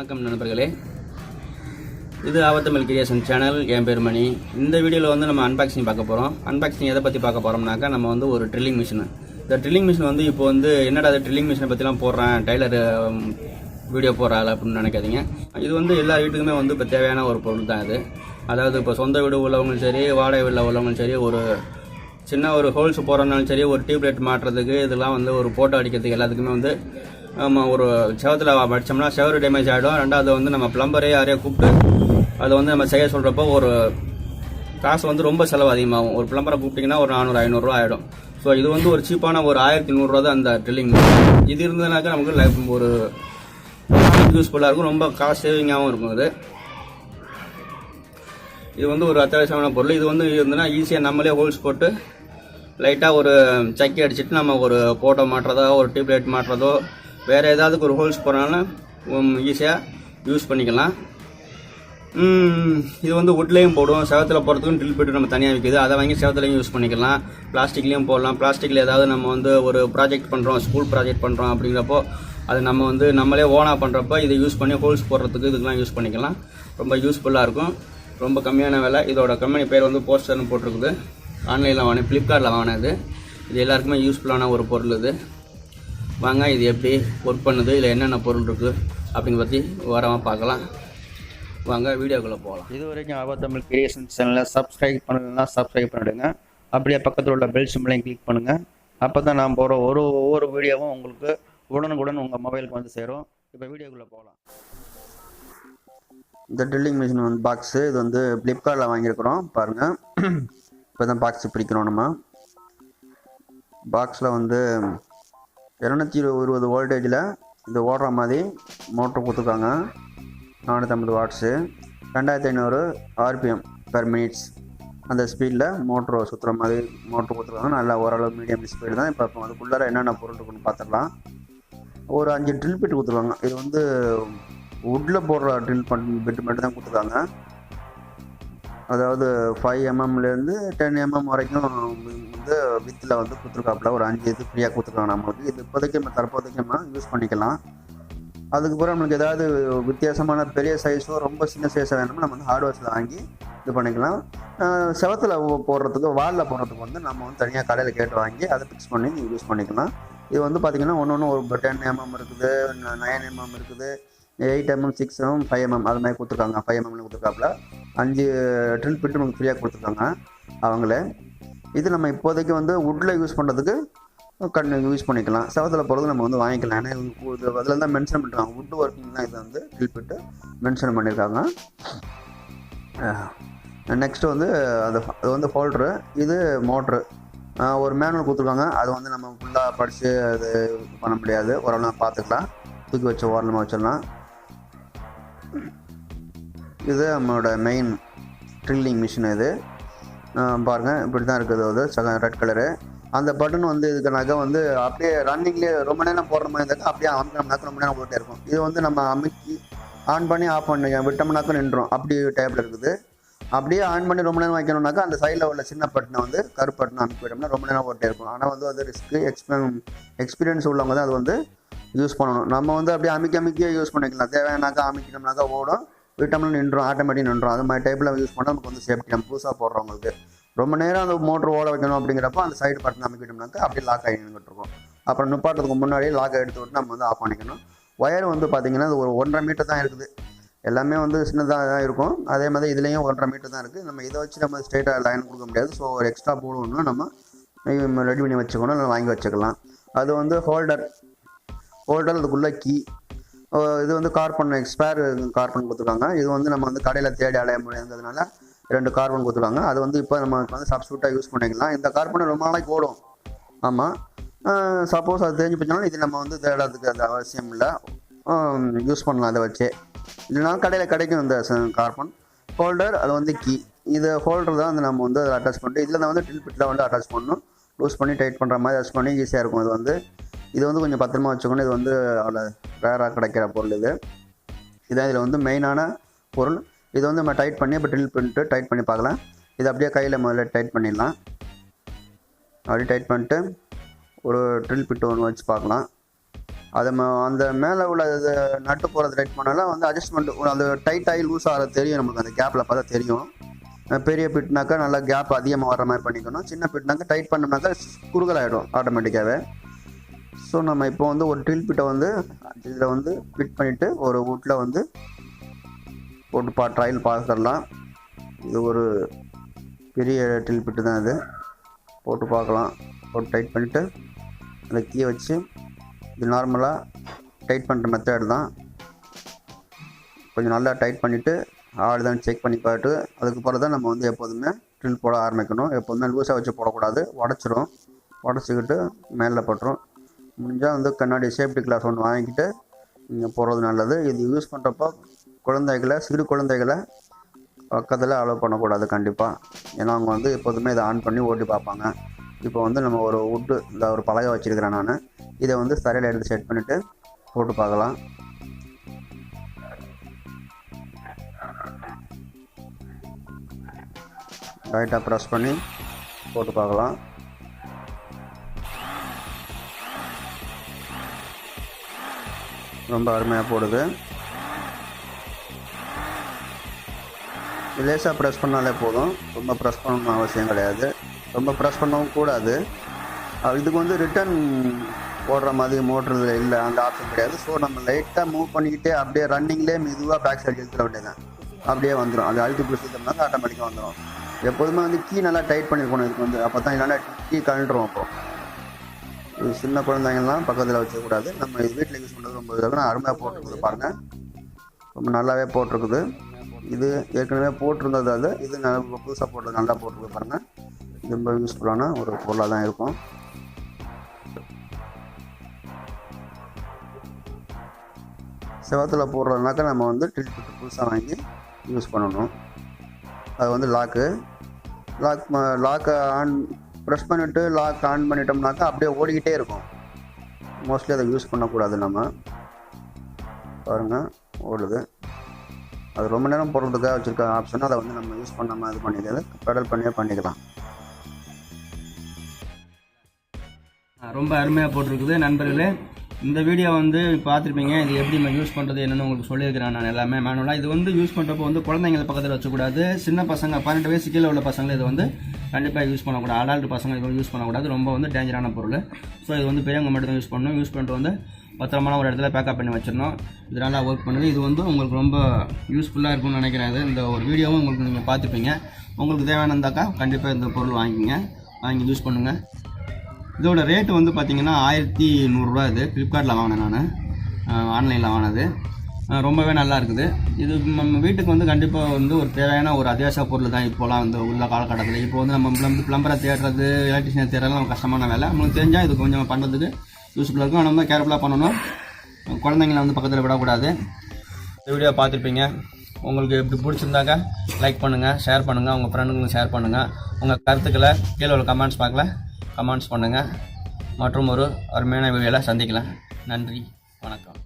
வணக்கம் நண்பர்களே, இது ஆவத்தமிழ் கிரியேஷன் சேனல். என் பேர் மணி. இந்த வீடியோவில் வந்து நம்ம அன்பாக்சிங் பார்க்க போகிறோம். அன்பாக்சிங் எதை பற்றி பார்க்க போகிறோம்னாக்கா, நம்ம வந்து ஒரு ட்ரில்லிங் மிஷின். இந்த ட்ரில்லிங் மிஷின் வந்து இப்போ வந்து என்னடா அது ட்ரில்லிங் மிஷினை பற்றிலாம் போடுறேன், டைலர் வீடியோ போடுறாள் அப்படின்னு நினைக்காதீங்க. இது வந்து எல்லா வீட்டுக்குமே வந்து இப்போ தேவையான ஒரு பொருள் தான் இது. அதாவது இப்போ சொந்த வீடு உள்ளவங்களும் சரி, வாடகை வீட்டில் உள்ளவங்களும் சரி, ஒரு சின்ன ஒரு ஹோல்ஸ் போடுறதுனாலும் சரி, ஒரு டியூப்லைட் மாட்டுறதுக்கு, இதெல்லாம் வந்து ஒரு போட்டோ அடிக்கிறதுக்கு எல்லாத்துக்குமே வந்து நம்ம ஒரு செவத்தில் அடித்தோம்னா செவரு டேமேஜ் ஆகிடும். ரெண்டாவது வந்து நம்ம பிளம்பரே யாரையோ கூப்பிட்டு அதை வந்து நம்ம செய்ய சொல்கிறப்போ ஒரு காசு வந்து ரொம்ப செலவு அதிகமாகும். ஒரு பிளம்பரை கூப்பிட்டிங்கன்னா ஒரு 400-500 ரூபா ஆகிடும். ஸோ இது வந்து ஒரு சீப்பான ஒரு 1100 தான் அந்த ட்ரில்லிங். இது இருந்ததுனாக்கா நமக்கு லைஃப் ஒரு யூஸ்ஃபுல்லாக இருக்கும், ரொம்ப காசு சேவிங்காகவும் இருக்கும். இது வந்து ஒரு அத்தியாவசியமான பொருள். இது வந்து இருந்ததுன்னா ஈஸியாக நம்மளே ஹோல்ஸ் போட்டு லைட்டாக ஒரு சக்கி அடிச்சுட்டு நம்ம ஒரு போட்டோ மாட்டுறதோ, ஒரு டியூப்லைட் மாட்டுறதோ, வேறு ஏதாவது ஒரு ஹோல்ஸ் போடுறனாலும் ஈஸியாக யூஸ் பண்ணிக்கலாம். இது வந்து வுட்லேயும் போடுவோம், செவத்தில் போடுறதுக்கும் ட்ரில் பிட்டு நம்ம தனியாக விற்கிது, அதை வாங்கி செவத்துலையும் யூஸ் பண்ணிக்கலாம். பிளாஸ்டிக்லேயும் போடலாம். பிளாஸ்டிக்கில் ஏதாவது நம்ம வந்து ஒரு ப்ராஜெக்ட் பண்ணுறோம், ஸ்கூல் ப்ராஜெக்ட் பண்ணுறோம் அப்படிங்கிறப்போ அது நம்ம வந்து நம்மளே ஓனாக பண்ணுறப்போ இதை யூஸ் பண்ணி ஹோல்ஸ் போடுறதுக்கு இதுக்கெலாம் யூஸ் பண்ணிக்கலாம். ரொம்ப யூஸ்ஃபுல்லாக இருக்கும். ரொம்ப கம்மியான விலை. இதோட கம்பெனி பேர் வந்து போஸ்டர்னு போட்டிருக்குது. ஆன்லைனில் வாங்கினேன், ஃப்ளிப்கார்ட்டில் வாங்கினது. இது எல்லாருக்குமே யூஸ்ஃபுல்லான ஒரு பொருள். இது வாங்க, இது எப்படி ஒர்க் பண்ணுது, இல்லை என்னென்ன பொருள் இருக்குது அப்படிங்க பற்றி வரமாக பார்க்கலாம். வாங்க வீடியோக்குள்ளே போகலாம். இது வரைக்கும் ஆவத்தமிழ் கிரியேஷன் சேனலை சப்ஸ்கிரைப் பண்ணலாம், சப்ஸ்கிரைப் பண்ணிவிடுங்க. அப்படியே பக்கத்தில் உள்ள பெல் சிம்பிளையும் கிளிக் பண்ணுங்கள். அப்போ தான் நான் போகிற ஒவ்வொரு வீடியோவும் உங்களுக்கு உடனுக்குடன் உங்கள் மொபைலுக்கு வந்து சேரும். இப்போ வீடியோக்குள்ளே போகலாம். இந்த ட்ரில்லிங் மிஷின் வந்து பாக்ஸு, இது வந்து ஃப்ளிப்கார்ட்டில் வாங்கியிருக்கிறோம். பாருங்கள், இப்போ தான் பாக்ஸ் பிரிக்கிறோம். நம்ம பாக்ஸில் வந்து 220 வோல்டேஜில் இது ஓடுற மாதிரி மோட்ரு கொடுத்துருக்காங்க. 450 வாட்ஸு, 2500 RPM பெர் மினிட்ஸ் அந்த ஸ்பீடில் மோட்ரு சுற்றுற மாதிரி மோட்ரு கொடுத்துருக்காங்க. நல்லா ஓரளவு மீடியம் ஸ்பீடு தான். இப்போ அதுக்குள்ளார என்னென்ன பொருள் இருக்குன்னு பார்த்துடலாம். ஒரு 5 ட்ரில் பிட் கொடுத்துருக்காங்க. இது வந்து வுட்டில் போடுற ட்ரில் பிட்டு மட்டும் தான் கொடுத்துருக்காங்க. அதாவது 5 mmலேருந்து 10 mm வரைக்கும் வந்து வித்தில் வந்து கொடுத்துருக்காப்புல. ஒரு 5 இது ஃப்ரீயாக கொடுத்துருக்காங்க நம்மளுக்கு. இது இப்போதைக்கு நம்ம தற்போதைக்கு நம்ம யூஸ் பண்ணிக்கலாம். அதுக்கப்புறம் நம்மளுக்கு ஏதாவது வித்தியாசமான பெரிய சைஸோ ரொம்ப சின்ன சைஸாக வேணுமோ நம்ம வந்து ஹார்ட்வேர்ஸில் வாங்கி இது பண்ணிக்கலாம். செவத்தில் போடுறதுக்கு, வாலில் போடுறதுக்கு வந்து நம்ம வந்து தனியாக கடையில் கேட்டு வாங்கி அதை ஃபிக்ஸ் பண்ணி யூஸ் பண்ணிக்கலாம். இது வந்து பார்த்திங்கன்னா ஒன்று ஒரு 10 mm இருக்குது, 9 mm இருக்குது, 8 mm, 6 mm, 5 mm அது மாதிரி கொடுத்துருக்காங்க. 5 mm கொடுத்துருக்காப்புல. 5 ட்ரில் பிட்டு நமக்கு ஃப்ரீயாக கொடுத்துருக்காங்க அவங்களே. இது நம்ம இப்போதைக்கு வந்து வுட்டில் யூஸ் பண்ணுறதுக்கு யூஸ் பண்ணிக்கலாம். செவத்தில் போகிறது நம்ம வந்து வாங்கிக்கலாம். ஏன்னா இது அதில் தான் மென்ஷன் பண்ணிருக்காங்க, வுட் ஒர்க்கிங் தான் இது வந்து ட்ரில் பிட்டு மென்ஷன் பண்ணியிருக்காங்க. நெக்ஸ்ட்டு வந்து அது வந்து ஹோல்ட்ரு, இது மோட்ரு. ஒரு மேனுவல் கொடுத்துருக்காங்க. அது வந்து நம்ம ஃபுல்லாக படித்து அது பண்ண முடியாது, ஓரளவு பார்த்துக்கலாம். தூக்கி வச்ச ஓரளமாக வச்சிடலாம். இது நம்மளோட மெயின் ட்ரில்லிங் மிஷின். இது பாருங்கள், இப்படி தான் இருக்குது. அது ரெட் கலரு. அந்த பட்டன் வந்து இதுக்கு நகை வந்து அப்படியே ரன்னிங்லேயே ரொம்ப நேரம் போடுற மாதிரி இருந்தாக்கா அப்படியே அமுக்கினோம்னாக்க ரொம்ப நேரம் போட்டே இருக்கும். இது வந்து நம்ம அமுக்கி ஆன் பண்ணி ஆஃப் பண்ணி விட்டோம்னாக்க நின்றோம். அப்படி டைப்பில் இருக்குது. அப்படியே ஆன் பண்ணி ரொம்ப நேரம் வைக்கணும்னாக்கா அந்த சைடில் உள்ள சின்ன பட்டனை வந்து கருப்பட்டனை அமுக்கி விட்டோம்னா ரொம்ப நேரம் போட்டே இருக்கும். ஆனால் வந்து அது ரிஸ்க்கு, எக்ஸ்பீரியன்ஸ் உள்ளவங்க தான் அது வந்து யூஸ் பண்ணணும். நம்ம வந்து அப்படியே அமைக்கியே யூஸ் பண்ணிக்கலாம். தேவையானாக்கா அமைக்கணும்னாக்கா ஓடும், விட்டோம்னா நின்றோம், ஆட்டோமேட்டிக் நின்றோம். அது மாதிரி டைப்பில் யூஸ் பண்ணால் நமக்கு வந்து சேஃப்டி. நம்ம புதுசாக போடுறவங்களுக்கு ரொம்ப நேரம் அந்த மோட்ரு ஓட வைக்கணும் அப்படிங்கிறப்ப அந்த சைடு பட்டன் அமைக்கிட்டோம்னாக்கா அப்படியே லாக் ஆகி நின்றுட்டுருக்கும். அப்புறம் நிப்பாட்டுறதுக்கு முன்னாடியே லாக் எடுத்து விட்டு நம்ம வந்து ஆஃப் பண்ணிக்கணும். ஒயர் வந்து பார்த்திங்கன்னா அது ஒரு 1.5 மீட்டர் தான் இருக்குது. எல்லாமே வந்து சின்னதாக தான் இருக்கும். அதே மாதிரி இதுலேயும் 1.5 மீட்டர் தான் இருக்குது. நம்ம இதை வச்சு நம்ம ஸ்ட்ரெயிட்டாக லைன் கொடுக்க முடியாது. ஸோ ஒரு எக்ஸ்ட்ரா போடணும்னா நம்ம ரெடி பண்ணி வச்சுக்கணும், இல்லை வாங்கி வச்சுக்கலாம். அது வந்து ஹோல்டர், அதுக்குள்ளே கீ. இது வந்து கார்பன், எக்ஸ்பயர் கார்பன் கொடுத்துருக்காங்க. இது வந்து நம்ம வந்து கடையில் தேடி அடைய முடியாதுங்கிறதுனால 2 கார்பன் கொடுத்துருக்காங்க. அது வந்து இப்போ நம்ம வந்து சப்ஸ்டியூட்டாக யூஸ் பண்ணிக்கலாம். இந்த கார்பனை ரொம்ப நாளைக்கு ஓடும். ஆமாம், சப்போஸ் அது தெரிஞ்சு போச்சாலும் இது நம்ம வந்து தேடாததுக்கு அந்த அவசியம் இல்லை, யூஸ் பண்ணலாம் அதை வச்சே. இல்லைனா கடையில் கிடைக்கும் இந்த கார்பன் ஹோல்டர். அது வந்து கீ. இது ஹோல்டர் தான் வந்து நம்ம வந்து அதை அட்டாச் பண்ணிட்டு இதில் தான் வந்து ட்ரில் பிட்டில் வந்து அட்டாச் பண்ணணும். லூஸ் பண்ணி டைட் பண்ணுற மாதிரி அட்டாச் பண்ணி ஈஸியாக இருக்கும். இது வந்து கொஞ்சம் பத்திரமா வச்சுக்கணும். இது வந்து அவ்வளோ ரேராக கிடைக்கிற பொருள். இதுதான் இதில் வந்து மெயினான பொருள். இது வந்து நம்ம டைட் பண்ணி இப்போ ட்ரில் பண்ணிட்டு டைட் பண்ணி பார்க்கலாம். இது அப்படியே கையில் முதல்ல டைட் பண்ணிடலாம். அப்படியே டைட் பண்ணிட்டு ஒரு ட்ரில் பிட்டு ஒன்று வச்சு பார்க்கலாம். அதை அந்த மேலே உள்ள நட்டு போகிறது டைட் பண்ணாலும் வந்து அட்ஜஸ்ட்மெண்ட் அந்த டைட் ஆகி லூஸ் ஆகிறது தெரியும் நம்மளுக்கு, அந்த கேப்பில் பார்த்தா தெரியும். பெரிய பிட்னாக்கா நல்லா கேப் அதிகமாக வர மாதிரி பண்ணிக்கணும், சின்ன பிட்னாக்கா டைட் பண்ணோம்னாக்கா குறுகலாகிடும் ஆட்டோமேட்டிக்காகவே. ஸோ நம்ம இப்போ வந்து ஒரு ட்ரில் பிட்டை வந்து இதில் வந்து ஃபிட் பண்ணிவிட்டு ஒரு வுட்டில் வந்து போட்டு ட்ரையல் பார்த்துடலாம். இது ஒரு பெரிய ட்ரில் பிட்டு தான், இது போட்டு பார்க்கலாம். போட்டு டைட் பண்ணிவிட்டு அந்த கீயை வச்சு, இது நார்மலாக டைட் பண்ணுற மெத்தட் தான். கொஞ்சம் நல்லா டைட் பண்ணிவிட்டு ஆடுதான் செக் பண்ணி பார்த்துட்டு அதுக்கப்புறம் தான் நம்ம வந்து எப்போதுமே ட்ரில் போட ஆரம்பிக்கணும். எப்போதுமே லூஸாக வச்சு போடக்கூடாது, உடச்சிரும். உடச்சிக்கிட்டு மேலே பட்டுரும். முடிஞ்சால் வந்து கண்ணாடி சேஃப்டி கிளாஸ் ஒன்று வாங்கிக்கிட்டு நீங்கள் போடுறது நல்லது. இது யூஸ் பண்ணுறப்போ குழந்தைகளை, சிறு குழந்தைகளை பக்கத்தில் அலோவ் பண்ணக்கூடாது கண்டிப்பாக. ஏன்னா அவங்க வந்து எப்போதுமே இதை ஆன் பண்ணி ஓட்டி பார்ப்பாங்க. இப்போ வந்து நம்ம ஒரு வுட்டு இந்த ஒரு பலகை வச்சுருக்கிறேன் நான், இதை வந்து சரியில் எடுத்து செட் பண்ணிவிட்டு போட்டு பார்க்கலாம். லைட்டாக ப்ரெஸ் பண்ணி போட்டு பார்க்கலாம். ரொம்ப அருமையாக போடுது. லேசாக ப்ரெஸ் பண்ணாலே போதும், ரொம்ப ப்ரெஸ் பண்ணணும்னு அவசியம் கிடையாது, ரொம்ப ப்ரெஸ் பண்ணவும் கூடாது. இதுக்கு வந்து ரிட்டன் போடுற மாதிரி மோட்ரு இல்லை, அந்த ஆப்ஷன் கிடையாது. ஸோ நம்ம லைட்டாக மூவ் பண்ணிக்கிட்டே அப்படியே ரன்னிங்லேயே மெதுவாக பேக் சைடு இழுத்துட வேண்டியதான், அப்படியே வந்துடும். அது அழுத்தி பிடிச்சதுனால ஆட்டோமேட்டிக்காக வந்துடும். எப்போதுமே வந்து கீ நல்லா டைட் பண்ணியிருக்கணும் இதுக்கு வந்து, அப்போ தான் இல்லைன்னா கீ கழண்டுரும். அப்போது இது சின்ன குழந்தைங்கள்லாம் பக்கத்தில் வச்சக்கூடாது. நம்ம இது வீட்டில் யூஸ் பண்ணுறது ரொம்ப இதாக அருமையாக போட்டிருக்குது பாருங்கள், ரொம்ப நல்லாவே போட்டிருக்குது. இது ஏற்கனவே போட்டிருந்தது, அது இது நல்லா புதுசாக போட்டது நல்லா போட்டிருக்கு பாருங்கள். ரொம்ப யூஸ்ஃபுல்லான ஒரு பொருளாக தான் இருக்கும். செவத்தில் போடுறதுனாக்கா நம்ம வந்து ட்ரில் பிட்டு புதுசாக வாங்கி யூஸ் பண்ணணும். அது வந்து லாக்கை ஆன் ப்ரெஸ் பண்ணிவிட்டு லாக் ஆன் பண்ணிட்டோம்னாக்கா அப்படியே ஓடிக்கிட்டே இருக்கும். மோஸ்ட்லி அதை யூஸ் பண்ணக்கூடாது. நம்ம பாருங்கள் ஓடுது. அது ரொம்ப நேரம் போடுறதுக்காக வச்சுருக்க ஆப்ஷன், அதை வந்து நம்ம யூஸ் பண்ணாமல் இது பண்ணிக்கிறது, பெடல் பண்ணியே பண்ணிக்கலாம். ரொம்ப அருமையாக போட்டிருக்குது நண்பர்களே. இந்த வீடியோ வந்து பார்த்துருப்பீங்க. இது எப்படி நம்ம யூஸ் பண்ணுறது என்னென்னு உங்களுக்கு சொல்லியிருக்கிறேன் நான் எல்லாமே மேனுவலாக. இது வந்து யூஸ் பண்ணுறப்போ வந்து குழந்தைங்களை பக்கத்தில் வச்சக்கூடாது. சின்ன பசங்க 12 வயசு கீழே உள்ள பசங்களை இது வந்து கண்டிப்பாக யூஸ் பண்ணக்கூடாது. அடால்ட் பசங்க இது யூஸ் பண்ணக்கூடாது, ரொம்ப வந்து டேஞ்சரான பொருள். ஸோ இது வந்து பெரியவங்க மட்டும் தான் யூஸ் பண்ணணும். யூஸ் பண்ணிட்டு வந்து பத்திரமான ஒரு இடத்துல பேக்கப் பண்ணி வச்சிடணும். இது நல்லா ஒர்க் பண்ணுது. இது வந்து உங்களுக்கு ரொம்ப யூஸ்ஃபுல்லாக இருக்கும்னு நினைக்கிறேன். இந்த ஒரு வீடியோவும் உங்களுக்கு நீங்கள் பார்த்துப்பீங்க. உங்களுக்கு தேவையானந்தாக்கா கண்டிப்பாக இந்த பொருள் வாங்கி யூஸ் பண்ணுங்கள். இதோட ரேட்டு வந்து பார்த்திங்கன்னா 1100 இது. ஃப்ளிப்கார்ட்டில் வாங்கினேன் நான், ஆன்லைனில் வாங்கினது. ரொம்பவே நல்லா இருக்குது. இது நம்ம வீட்டுக்கு வந்து கண்டிப்பாக வந்து ஒரு தேவையான ஒரு அத்தியாவசிய பொருள் தான் இப்போலாம் வந்து உள்ள காலகட்டத்தில். இப்போ வந்து நம்ம பிளம்பரை தேடுறது, எலக்ட்ரிஷியனை தேடுறது நம்ம கஷ்டமான வேலை. நம்மளுக்கு தெரிஞ்சால் இது கொஞ்சம் பண்ணுறதுக்கு யூஸ்ஃபுல்லாக இருக்கும். நம்ம கேர்ஃபுல்லாக பண்ணணும், குழந்தைங்களை வந்து பக்கத்தில் விடக்கூடாது. இந்த வீடியோ பார்த்துருப்பீங்க. உங்களுக்கு எப்படி பிடிச்சிருந்தாக்க லைக் பண்ணுங்கள், ஷேர் பண்ணுங்கள், உங்கள் ஃப்ரெண்டுங்களுக்கு ஷேர் பண்ணுங்கள். உங்கள் கருத்துக்களை கீழே உள்ள கமெண்ட்ஸ் பண்ணுங்கள். மற்றும் ஒரு அருமையான வீடியோவில் சந்திக்கலாம். நன்றி, வணக்கம்.